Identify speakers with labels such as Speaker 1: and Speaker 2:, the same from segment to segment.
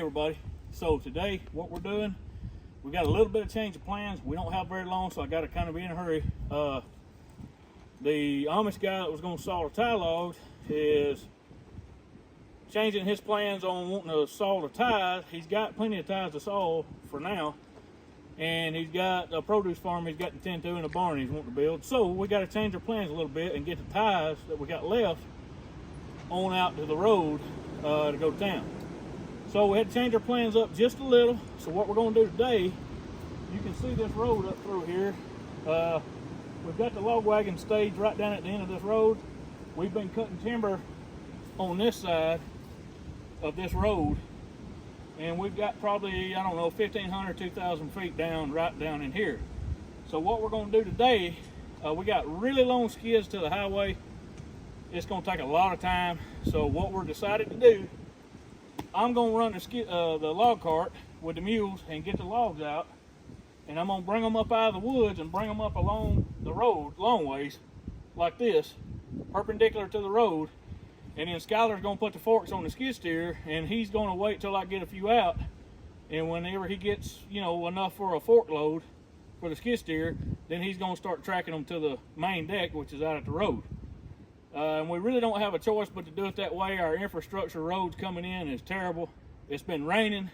Speaker 1: everybody. So today what we're doing, we got a little bit of change of plans. We don't have very long, so I got to kind of be in a hurry. The Amish guy that was going to saw the tie logs is changing his plans on wanting to saw the ties. He's got plenty of ties to saw for now, and he's got a produce farm he's got to tend to in a barn he's wanting to build. So we got to change our plans a little bit and get the ties that we got left on out to the road to go to town. So we had to change our plans up just a little. So what we're going to do today, you can see this road up through here. We've got the log wagon stage right down at the end of this road. We've been cutting timber on this side of this road, and we've got probably, I don't know, 1,500, 2,000 feet down, right down in here. So what we're going to do today, we got really long skids to the highway. It's going to take a lot of time. So what we're decided to do, I'm going to run the log cart with the mules and get the logs out, and I'm going to bring them up out of the woods and bring them up along the road long ways like this, perpendicular to the road. And then Skylar's going to put the forks on the skid steer, and he's going to wait till I get a few out, and whenever he gets, you know, enough for a fork load for the skid steer, then he's going to start tracking them to the main deck, which is out at the road. And we really don't have a choice but to do it that way. Our infrastructure roads coming in is terrible. It's been raining,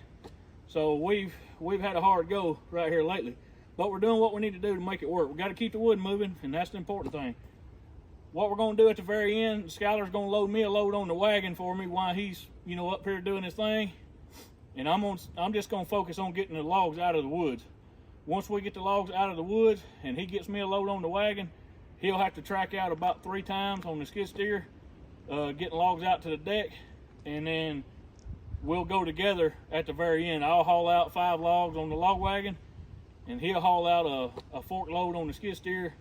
Speaker 1: so we've had a hard go right here lately. But we're doing what we need to do to make it work. We got to keep the wood moving, and that's the important thing. What we're going to do at the very end, Skylar's going to load me a load on the wagon for me while he's, you know, up here doing his thing. And I'm just going to focus on getting the logs out of the woods. Once we get the logs out of the woods and he gets me a load on the wagon, he'll have to track out about 3 times on the skid steer, getting logs out to the deck, and then we'll go together at the very end. I'll haul out 5 logs on the log wagon, and he'll haul out a fork load on the skid steer,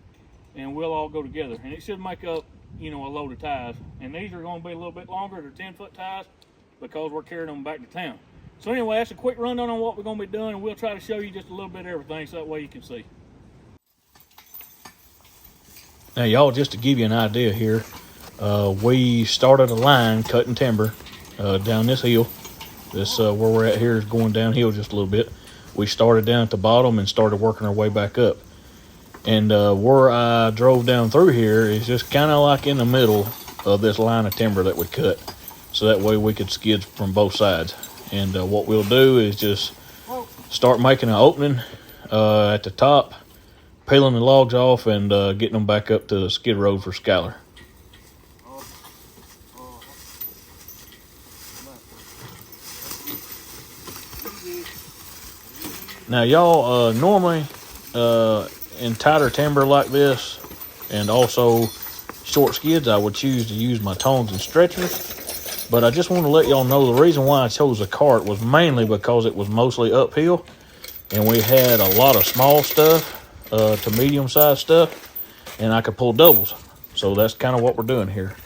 Speaker 1: and we'll all go together. And it should make up, you know, a load of ties. And these are going to be a little bit longer. They're 10-foot ties because we're carrying them back to town. So anyway, that's a quick rundown on what we're going to be doing, and we'll try to show you just a little bit of everything so that way you can see.
Speaker 2: Now, y'all, just to give you an idea here, we started a line cutting timber down this hill. This where we're at here is going downhill just a little bit. We started down at the bottom and started working our way back up. And where I drove down through here is just kind of like in the middle of this line of timber that we cut. So that way we could skid from both sides. And what we'll do is just start making an opening at the top, peeling the logs off, and getting them back up to the skid road for Skylar. Now, y'all, normally in tighter timber like this, and also short skids, I would choose to use my tongs and stretchers. But I just want to let y'all know the reason why I chose a cart was mainly because it was mostly uphill, and we had a lot of small stuff to medium-sized stuff, and I could pull doubles. So that's kind of what we're doing here.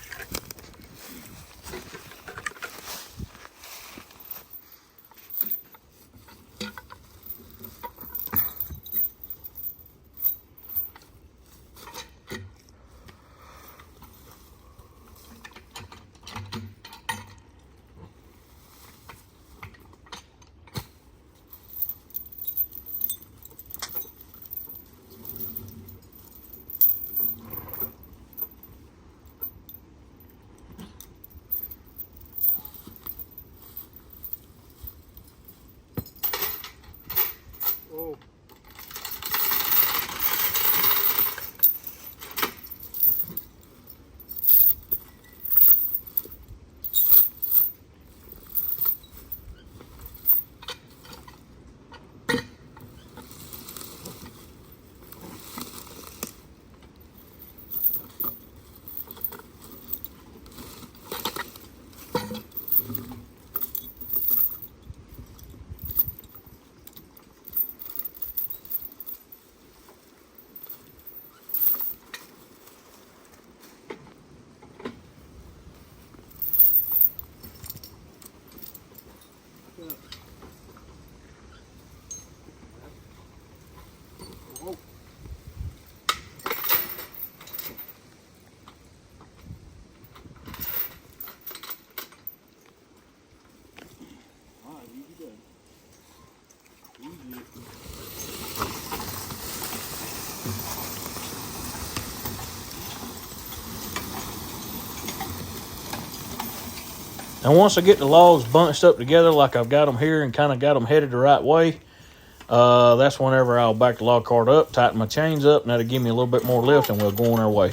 Speaker 2: And once I get the logs bunched up together like I've got them here and kind of got them headed the right way, that's whenever I'll back the log cart up, tighten my chains up, and that'll give me a little bit more lift, and we'll go on our way.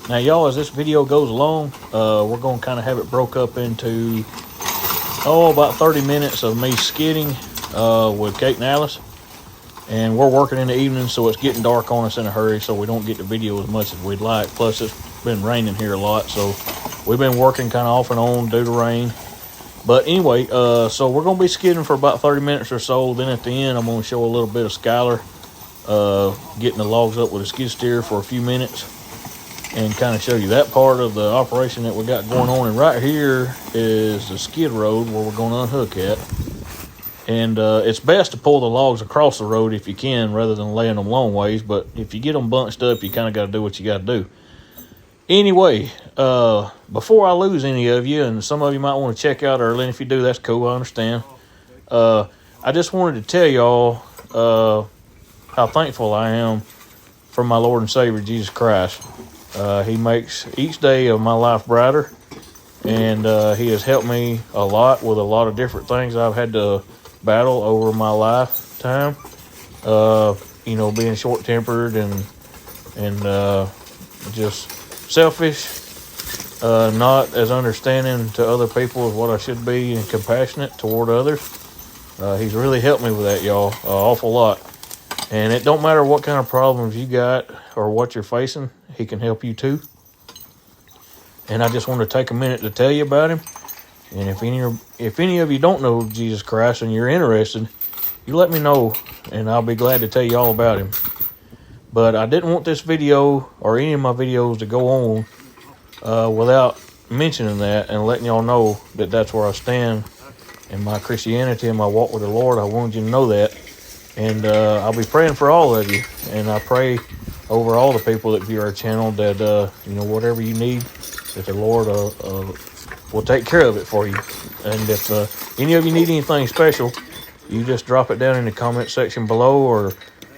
Speaker 2: Now, y'all, as this video goes along, we're going to kind of have it broke up into, about 30 minutes of me skidding with Kate and Alice. And we're working in the evening, so it's getting dark on us in a hurry, so we don't get the video as much as we'd like. Plus, it's been raining here a lot, so we've been working kind of off and on due to rain. But anyway, so we're going to be skidding for about 30 minutes or so. Then at the end, I'm going to show a little bit of Skylar getting the logs up with a skid steer for a few minutes, and kind of show you that part of the operation that we got going on. And right here is the skid road where we're going to unhook at. And it's best to pull the logs across the road if you can, rather than laying them long ways. But if you get them bunched up, you kind of got to do what you got to do. Anyway, before I lose any of you, and some of you might want to check out early, and if you do, that's cool, I understand. I just wanted to tell y'all how thankful I am for my Lord and Savior, Jesus Christ. He makes each day of my life brighter, and he has helped me a lot with a lot of different things I've had to battle over my lifetime. Being short-tempered and just selfish, not as understanding to other people as what I should be, and compassionate toward others. He's really helped me with that, y'all, an awful lot. And it don't matter what kind of problems you got or what you're facing, he can help you too. And I just want to take a minute to tell you about him. And if any of you don't know Jesus Christ and you're interested, you let me know, and I'll be glad to tell you all about him. But I didn't want this video or any of my videos to go on without mentioning that and letting y'all know that that's where I stand in my Christianity and my walk with the Lord. I wanted you to know that. And I'll be praying for all of you. And I pray over all the people that view our channel that, whatever you need, that the Lord will take care of it for you. And if any of you need anything special, you just drop it down in the comment section below,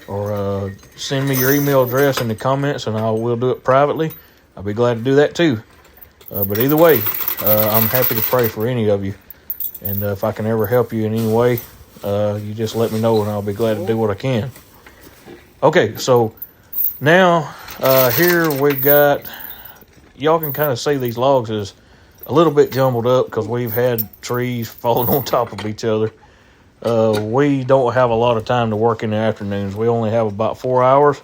Speaker 2: or send me your email address in the comments, and I will do it privately. I'll be glad to do that too. But either way, I'm happy to pray for any of you. And if I can ever help you in any way, you just let me know, and I'll be glad to do what I can. Okay, so now here we've got, y'all can kind of see these logs is a little bit jumbled up because we've had trees falling on top of each other. We don't have a lot of time to work in the afternoons. We only have about 4 hours,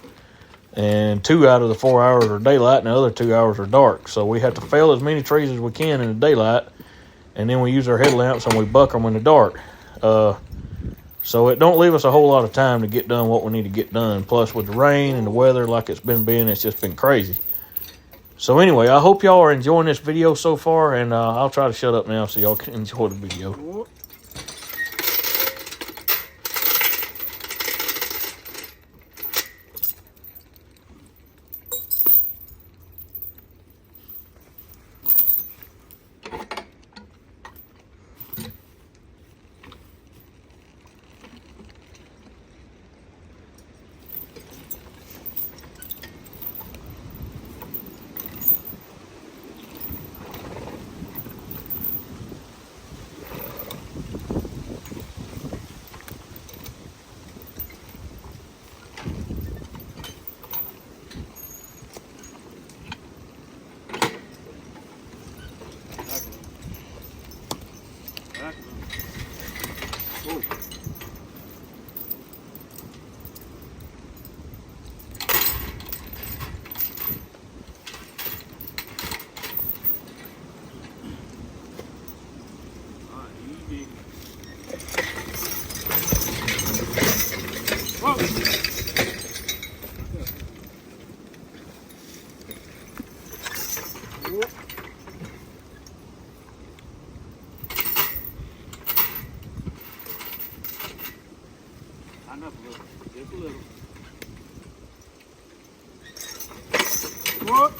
Speaker 2: and 2 out of the 4 hours are daylight, and the other 2 hours are dark. So we have to fell as many trees as we can in the daylight, and then we use our headlamps and we buck them in the dark. So it don't leave us a whole lot of time to get done what we need to get done. Plus, with the rain and the weather like it's been being, it's just been crazy. So anyway, I hope y'all are enjoying this video so far, and I'll try to shut up now so y'all can enjoy the video. Just a little. Whoop.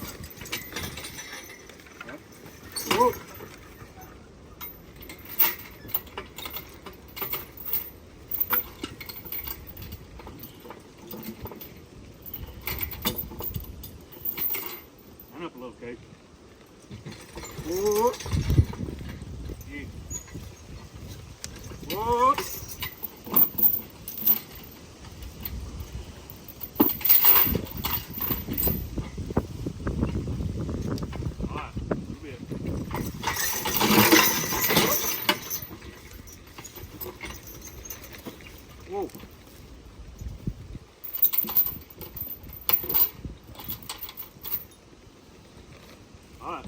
Speaker 1: Whoa. All right.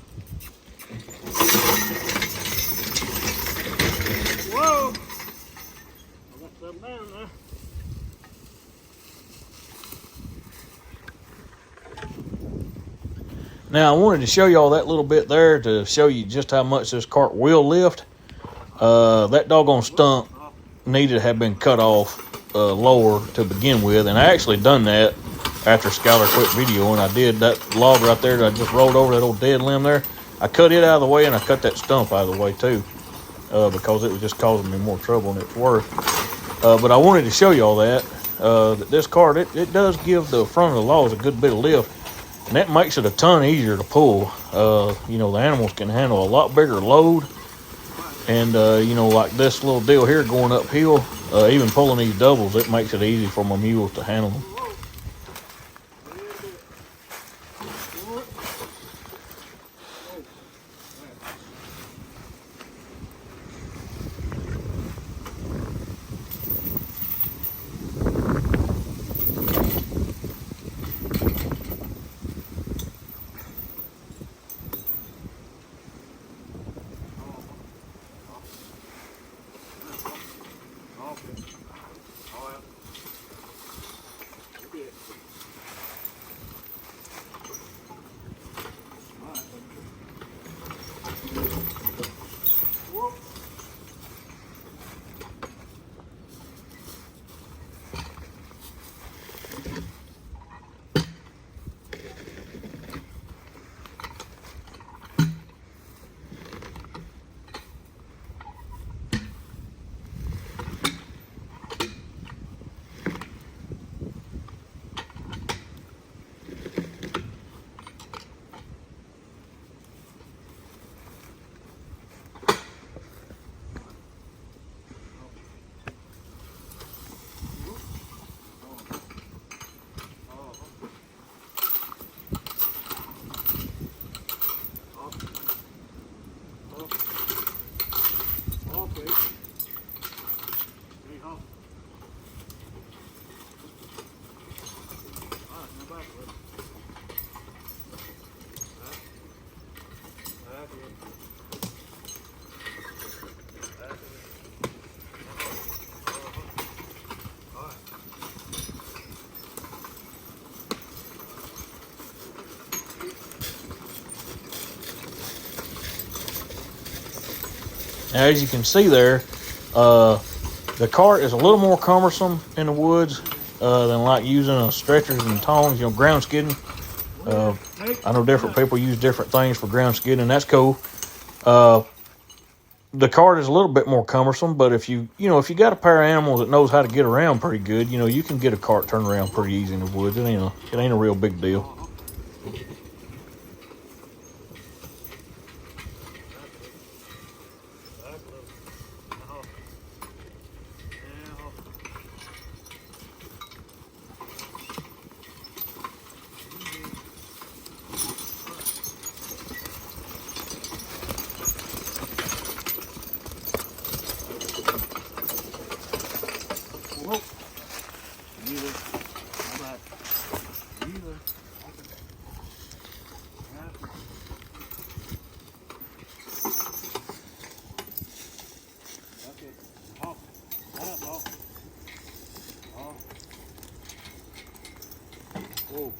Speaker 1: Whoa. I got something down there.
Speaker 2: Now, I wanted to show y'all that little bit there to show you just how much this cart will lift. That doggone stump needed to have been cut off lower to begin with, and I actually done that after Skylar quit video, and I did that log right there that I just rolled over, that old dead limb there. I cut it out of the way, and I cut that stump out of the way too, because it was just causing me more trouble than it's worth. But I wanted to show y'all that this cart, it does give the front of the logs a good bit of lift, and that makes it a ton easier to pull. You know, the animals can handle a lot bigger load. And, you know, like this little deal here going uphill, even pulling these doubles, it makes it easy for my mules to handle them. Now, as you can see there, the cart is a little more cumbersome in the woods than like using stretchers and tongs, you know, ground skidding. I know different people use different things for ground skidding, and that's cool. The cart is a little bit more cumbersome, but if you got a pair of animals that knows how to get around pretty good, you know, you can get a cart turned around pretty easy in the woods. It ain't a real big deal.
Speaker 1: Whoa.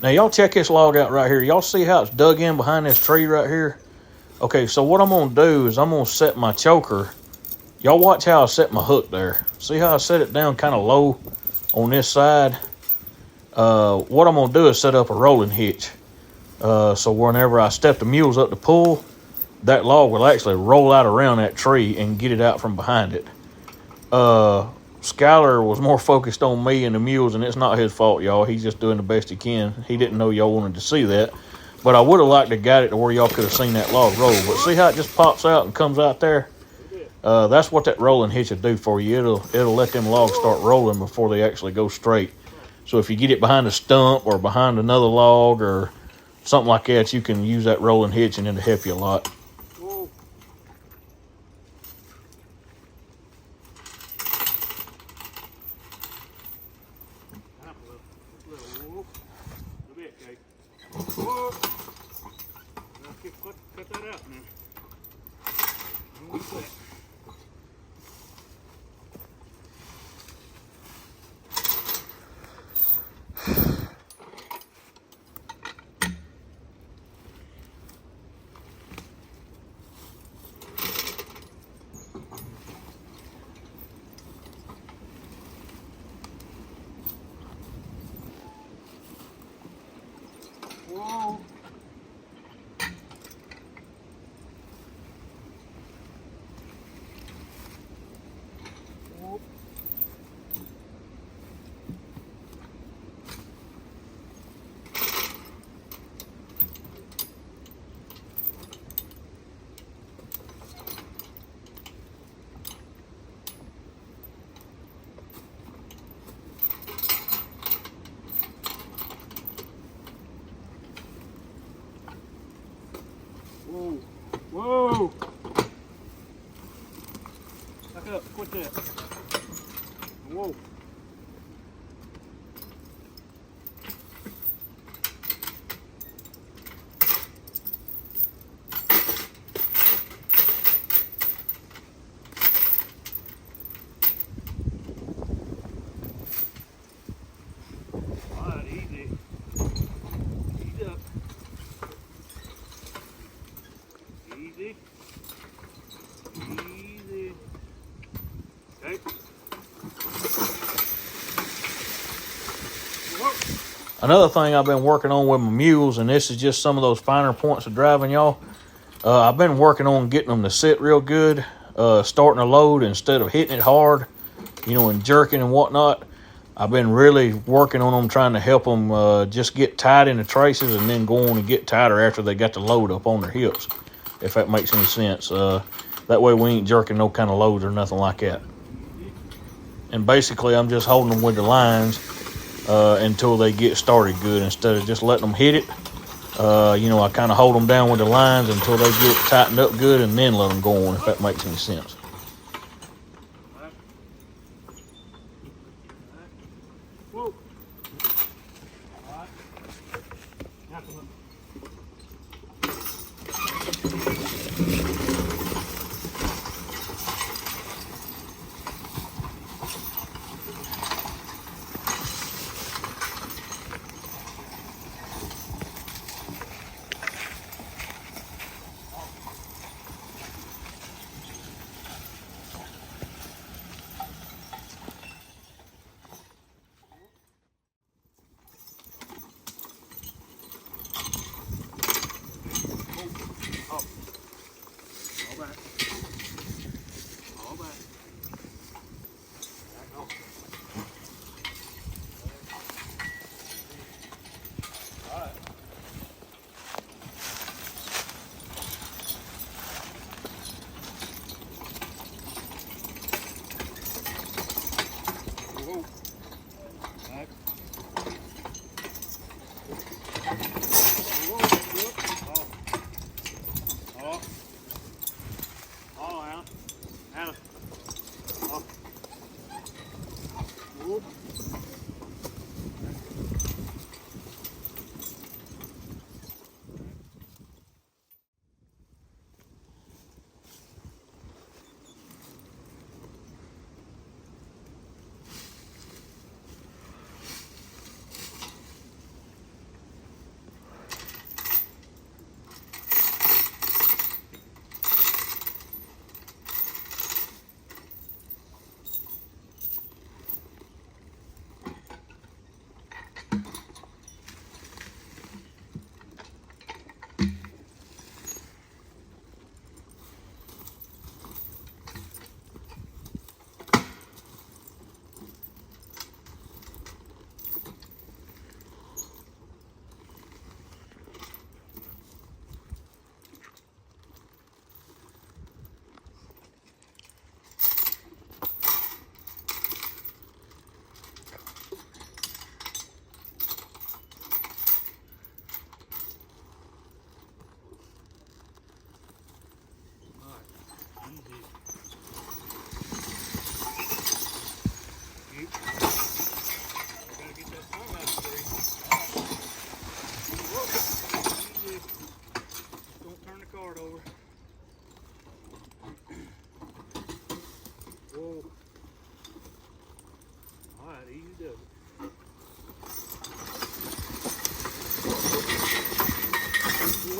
Speaker 2: Now, y'all check this log out right here. Y'all see how it's dug in behind this tree right here? Okay, so what I'm going to do is I'm going to set my choker. Y'all watch how I set my hook there. See how I set it down kind of low on this side? What I'm going to do is set up a rolling hitch. So whenever I step the mules up to pull, that log will actually roll out around that tree and get it out from behind it. So Skylar was more focused on me and the mules, and it's not his fault, y'all. He's just doing the best he can. He didn't know y'all wanted to see that. But I would have liked to got it to where y'all could have seen that log roll. But see how it just pops out and comes out there? That's what that rolling hitch will do for you. It'll let them logs start rolling before they actually go straight. So if you get it behind a stump or behind another log or something like that, you can use that rolling hitch and it'll help you a lot.
Speaker 1: Cut that out now. Whoa. Whoa. Whoa. Back up. Quit that. Whoa. All right, easy. Ease up. Easy. Easy. Okay. Whoa.
Speaker 2: Another thing I've been working on with my mules, and this is just some of those finer points of driving, y'all. I've been working on getting them to sit real good, starting a load instead of hitting it hard, and jerking and whatnot. I've been really working on them, trying to help them just get tight in the traces and then go on and get tighter after they got the load up on their hips, if that makes any sense. That way we ain't jerking no kind of loads or nothing like that. And basically I'm just holding them with the lines until they get started good, instead of just letting them hit it. I kind of hold them down with the lines until they get tightened up good and then let them go on, if that makes any sense.
Speaker 1: Whoa. All right. Now come on.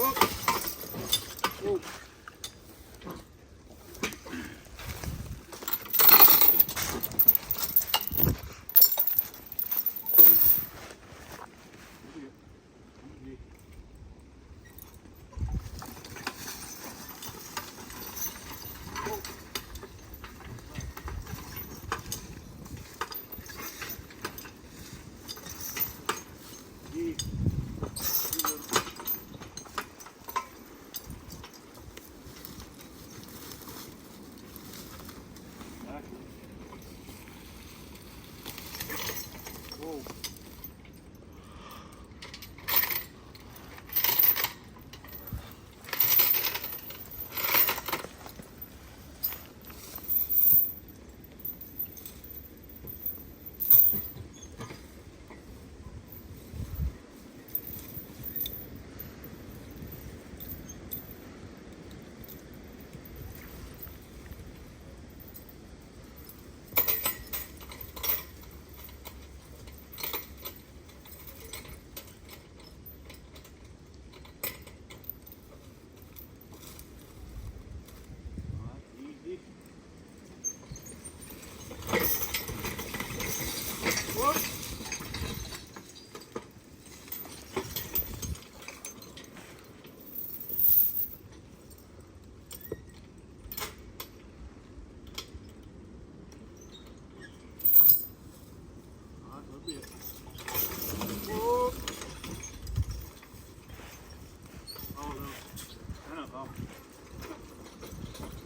Speaker 1: Whoa.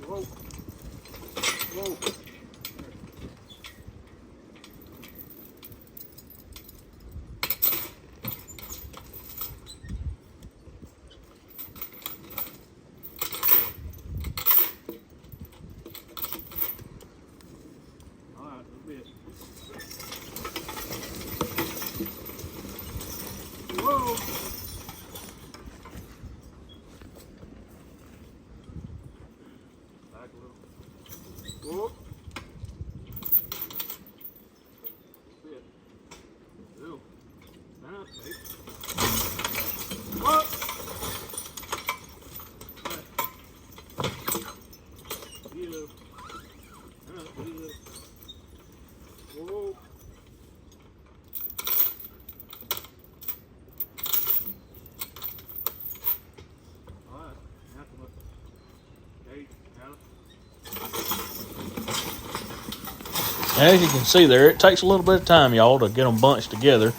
Speaker 1: Whoa. Whoa. Whoa. All right, a little bit. Whoa. Back a little. Whoa. Bit. Ew. Stand up, Kate. Whoa. You. Stand up, you. Whoa. All right. Now come up. Kate, out.
Speaker 2: As you can see there, it takes a little bit of time, y'all, to get them bunched together.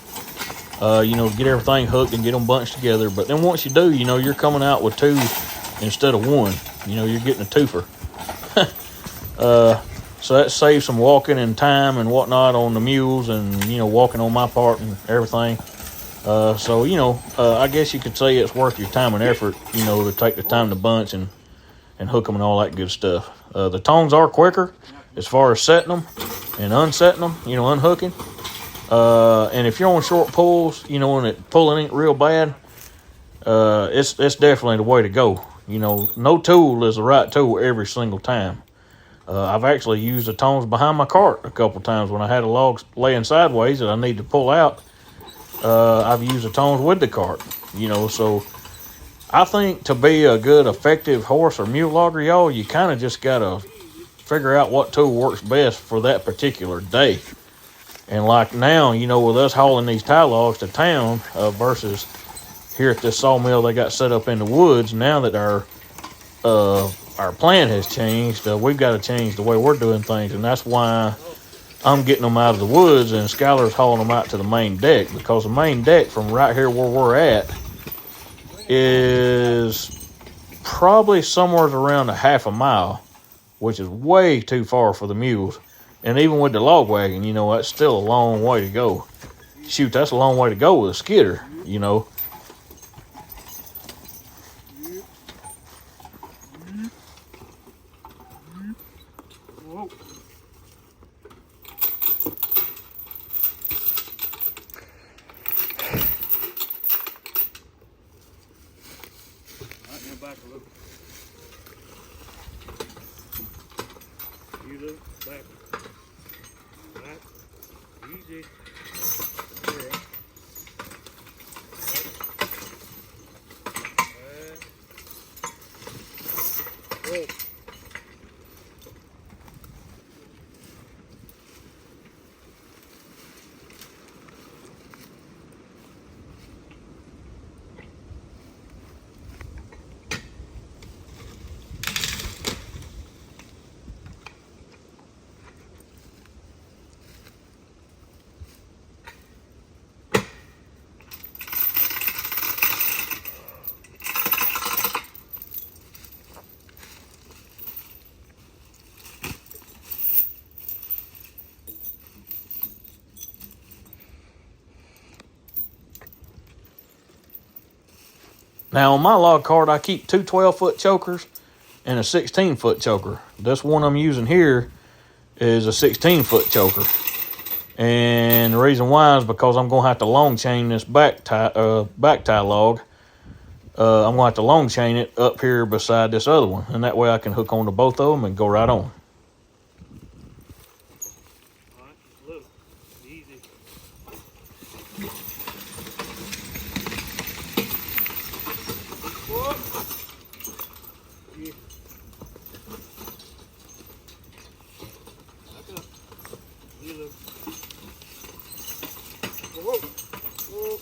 Speaker 2: You know, get everything hooked and get them bunched together. But then once you do, you know, you're coming out with two instead of one. You know, you're getting a twofer. So that saves some walking and time and whatnot on the mules and, you know, walking on my part and everything. So, you know, I guess you could say it's worth your time and effort, you know, to take the time to bunch and hook them and all that good stuff. The tongs are quicker as far as setting them and unsetting them, you know, unhooking. And if you're on short pulls, you know, and it pulling ain't real bad, it's definitely the way to go. You know, no tool is the right tool every single time. I've actually used the tongs behind my cart a couple times when I had a log laying sideways that I need to pull out. I've used the tongs with the cart, you know, so I think to be a good, effective horse or mule logger, y'all, you kind of just got to figure out what tool works best for that particular day. And like now, you know, with us hauling these tie logs to town versus here at this sawmill they got set up in the woods, now that our plan has changed, we've got to change the way we're doing things. And that's why I'm getting them out of the woods and Skylar's hauling them out to the main deck, because the main deck from right here where we're at is probably somewhere around a half a mile, which is way too far for the mules. And even with the log wagon, you know, that's still a long way to go. Shoot, that's a long way to go with a skidder, you know.
Speaker 1: Whoa. Right, now back a little. You look back. Back. Easy. There. Back.
Speaker 2: Now on my log cart, I keep two 12-foot chokers and a 16-foot choker. This one I'm using here is a 16-foot choker. And the reason why is because I'm going to have to long chain this back tie log. I'm going to have to long chain it up here beside this other one. And that way I can hook on to both of them and go right on.
Speaker 1: Alright, look, easy. Whoop. Yeah. Back up. Yeah, look. Whoa. Whoa.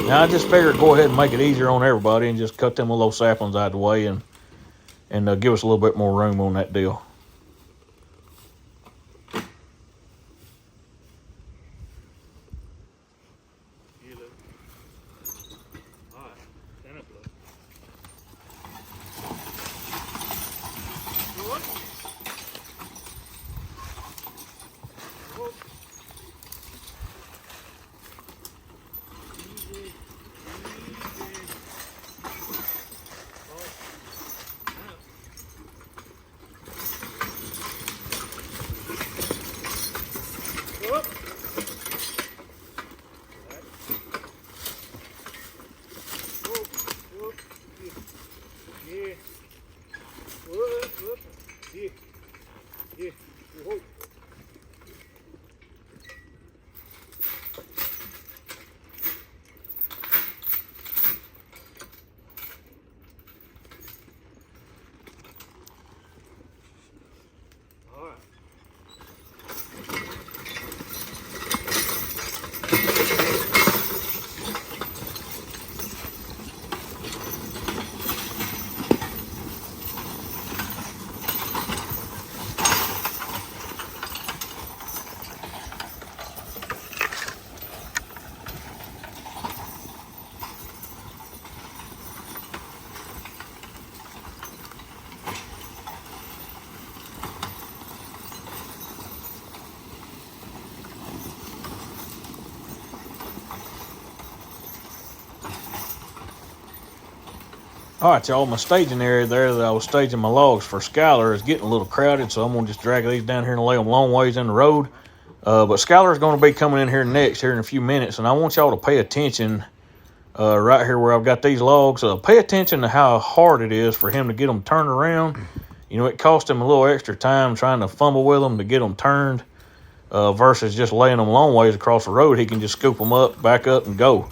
Speaker 2: Now I just figured go ahead and make it easier on everybody and just cut them little saplings out of the way and give us a little bit more room on that deal. All right, y'all, my staging area there that I was staging my logs for Skylar is getting a little crowded, so I'm going to just drag these down here and lay them long ways in the road. But Skylar's going to be coming in here next here in a few minutes, and I want y'all to pay attention right here where I've got these logs. Pay attention to how hard it is for him to get them turned around. You know, it cost him a little extra time trying to fumble with them to get them turned versus just laying them long ways across the road. He can just scoop them up, back up, and go.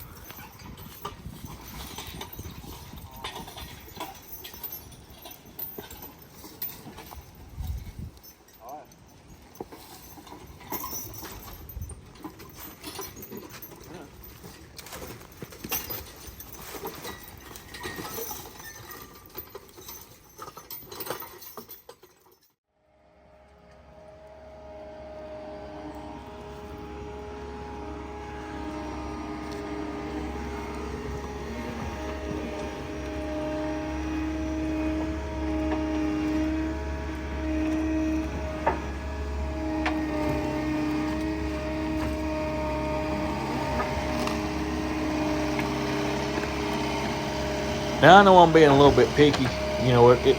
Speaker 2: Now I know I'm being a little bit picky. You know, it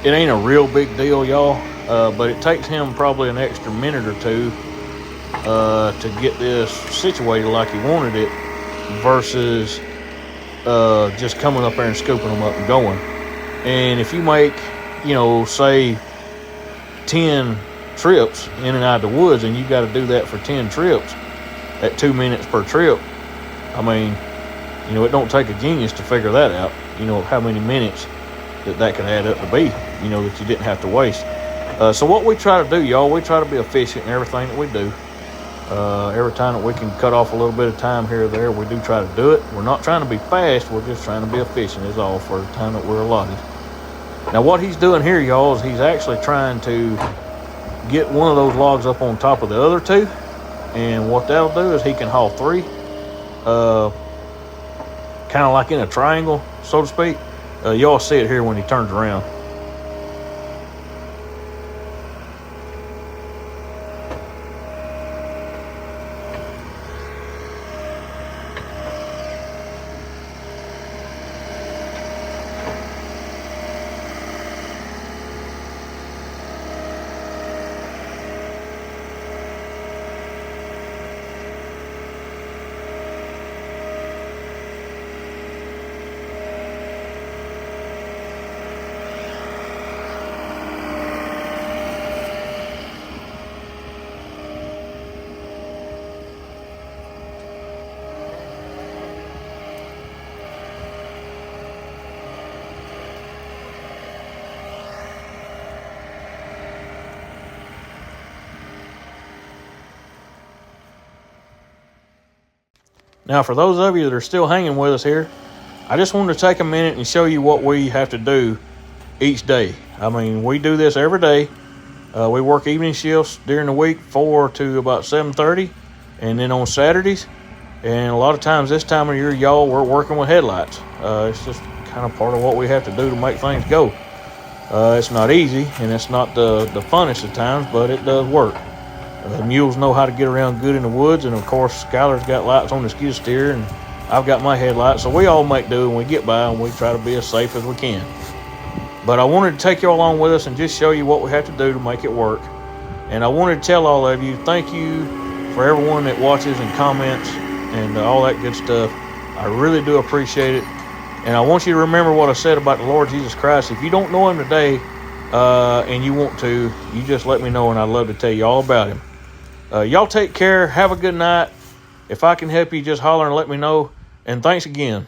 Speaker 2: ain't a real big deal, y'all. But it takes him probably an extra minute or two to get this situated like he wanted it, versus just coming up there and scooping them up and going. And if you make, you know, say 10 trips in and out of the woods, and you got to do that for 10 trips at 2 minutes per trip, I mean, you know, it don't take a genius to figure that out, you know, how many minutes that could add up to be, you know, that you didn't have to waste. So what we try to do, y'all, we try to be efficient in everything that we do. Every time that we can cut off a little bit of time here or there, we do try to do it. We're not trying to be fast, we're just trying to be efficient is all for the time that we're allotted. Now what he's doing here, y'all, is he's actually trying to get one of those logs up on top of the other two. And what that'll do is he can haul 3, kind of like in a triangle, so to speak. Y'all see it here when he turns around. Now, for those of you that are still hanging with us here, I just wanted to take a minute and show you what we have to do each day. I mean, we do this every day. We work evening shifts during the week, 4 to about 7:30, and then on Saturdays. And a lot of times this time of year, y'all, we're working with headlights. It's just kind of part of what we have to do to make things go. It's not easy, and it's not the funnest of times, but it does work. The mules know how to get around good in the woods, and of course Skylar's got lights on the skid steer, and I've got my headlights, so we all make do and we get by, and we try to be as safe as we can. But I wanted to take you along with us and just show you what we have to do to make it work. And I wanted to tell all of you, thank you for everyone that watches and comments and all that good stuff. I really do appreciate it. And I want you to remember what I said about the Lord Jesus Christ. If you don't know him today and you want to, you just let me know, and I'd love to tell you all about him. Y'all take care. Have a good night. If I can help you, just holler and let me know. And thanks again.